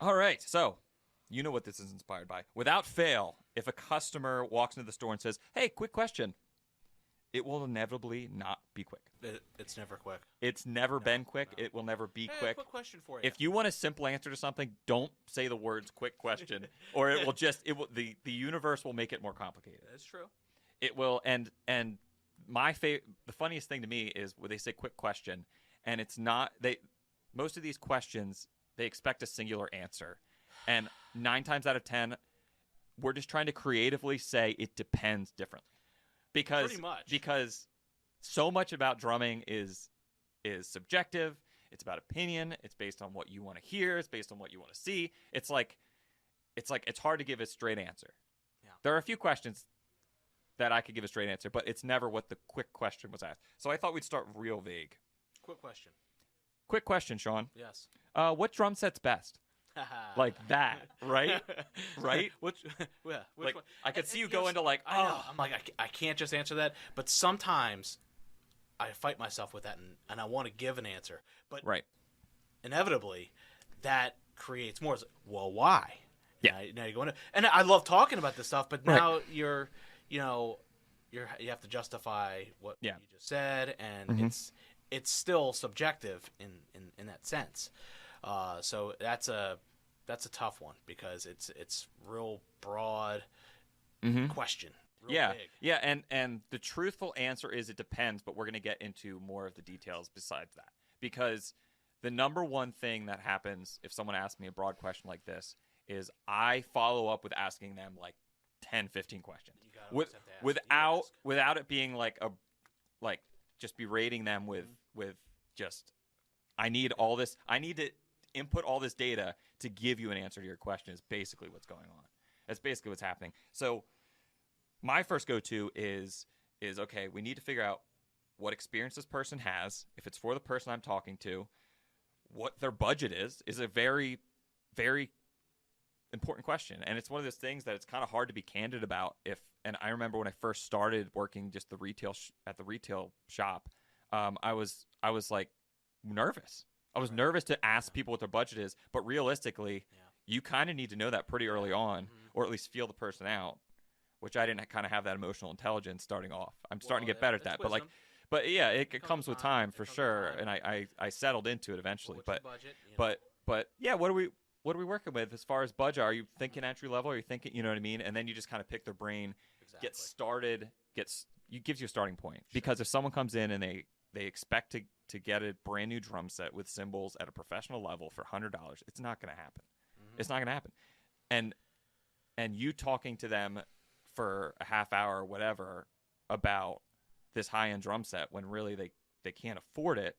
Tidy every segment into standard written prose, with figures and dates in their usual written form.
All right. So, you know what this is inspired by. Without fail, if a customer walks into the store and says, "Hey, quick question," it will inevitably not be quick. It's never quick. It's never been quick. No. It will never be quick. Quick question for you. If you want a simple answer to something, don't say the words "quick question," or the universe will make it more complicated. That's true. It will, and the funniest thing to me is when they say "quick question," and it's not most of these questions they expect a singular answer, and 9 times out of 10, we're just trying to creatively say it depends differently, because so much about drumming is subjective. It's about opinion. It's based on what you want to hear. It's based on what you want to see. It's hard to give a straight answer. Yeah. There are a few questions that I could give a straight answer, but it's never what the quick question was asked. So I thought we'd start real vague. Quick question. Quick question, Sean. Yes. What drum set's best? Like that, right? Right? Which like, one? I could see you go into like, I know. I'm like, I can't just answer that. But sometimes I fight myself with that, and I want to give an answer. But right. Inevitably, that creates more. It's like, well, why? Yeah. Now you're going to, and I love talking about this stuff, but now you have to justify what you just said, and it's still subjective in that sense. So that's a tough one because it's real broad question. Real big. Yeah, and the truthful answer is it depends, but we're going to get into more of the details besides that. Because the number one thing that happens if someone asks me a broad question like this is I follow up with asking them like 10, 15 questions. Without it being like just berating them with just I need all this. I need to input all this data to give you an answer to your question is basically what's going on. That's basically what's happening. So my first go-to is okay, we need to figure out what experience this person has. If it's for the person I'm talking to, what their budget is a very, very important question. And it's one of those things that it's kind of hard to be candid about. And I remember when I first started working just the retail at the retail shop, I was like nervous. I was nervous to ask people what their budget is, but realistically, you kind of need to know that pretty early on, or at least feel the person out, which I didn't kind of have that emotional intelligence starting off. I'm starting to get better at that, wisdom. but yeah, it comes with time for sure, and I settled into it eventually. But yeah, what are we working with as far as budget? Are you thinking entry level? Are you thinking, you know what I mean? And then you just kind of pick their brain, get started, gives you a starting point. Because if someone comes in and they expect to get a brand new drum set with cymbals at a professional level for $100, it's not going to happen. It's not going to happen. And you talking to them for a half hour or whatever about this high-end drum set when really they can't afford it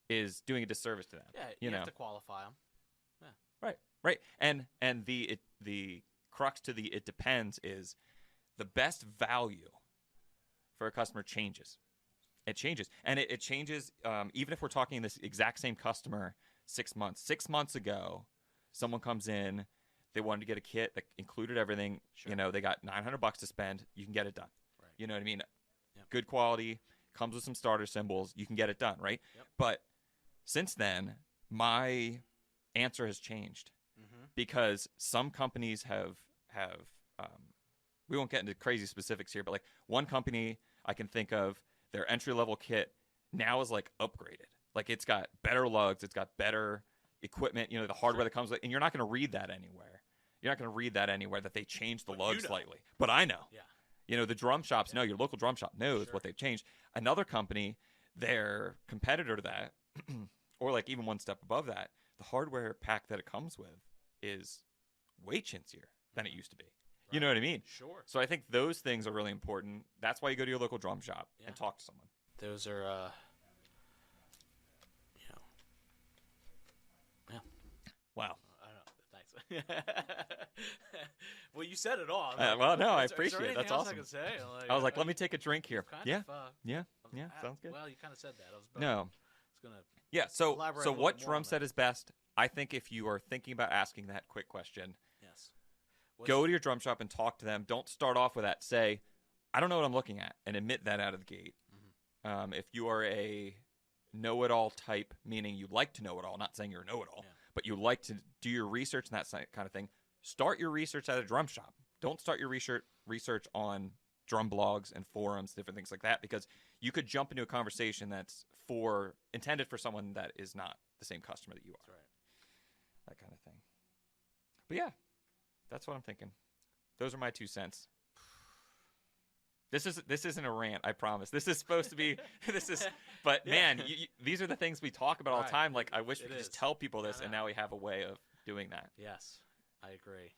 is doing a disservice to them. Yeah, you have to qualify them. Yeah. Right. And the crux to the it depends is the best value for a customer changes. It changes. And it changes even if we're talking this exact same customer 6 months. 6 months ago, someone comes in, they wanted to get a kit that included everything. Sure. You know, they got $900 to spend. You can get it done. Right. You know what I mean? Yep. Good quality, comes with some starter cymbals. You can get it done, right? Yep. But since then, my answer has changed because some companies have we won't get into crazy specifics here, but like one company I can think of, their entry-level kit now is like upgraded. Like it's got better lugs, it's got better equipment, you know, the hardware that comes with it, and you're not going to read that anywhere. You're not going to read that anywhere that they changed the lugs slightly. But I know. Yeah. You know, the drum shops know, your local drum shop knows what they've changed. Another company, their competitor to that, or like even one step above that, the hardware pack that it comes with is way chintzier than it used to be. Right. You know what I mean? Sure. So I think those things are really important. That's why you go to your local drum shop and talk to someone. Those are, Wow. I don't know. Thanks. Well, you said it all. Well, no, I appreciate it. That's awesome. I, say? I was like, let me take a drink here. Yeah. Sounds good. Well, you kind of said that. I was gonna. Yeah. So what drum set is best? I think if you are thinking about asking that quick question, yes, go to your drum shop and talk to them. Don't start off with that. Say, I don't know what I'm looking at, and admit that out of the gate. If you are a know-it-all type, meaning you like to know it all, not saying you're a know-it-all, but you like to do your research and that kind of thing, start your research at a drum shop. Don't start your research on drum blogs and forums, different things like that, because you could jump into a conversation that's intended for someone that is not the same customer that you are. That's right. That kind of thing. But yeah, that's what I'm thinking. Those are my 2 cents. This isn't a rant, I promise. This is supposed to be but man, these are the things we talk about all the time. Like, I wish we could just tell people this, and now we have a way of doing that. Yes, I agree.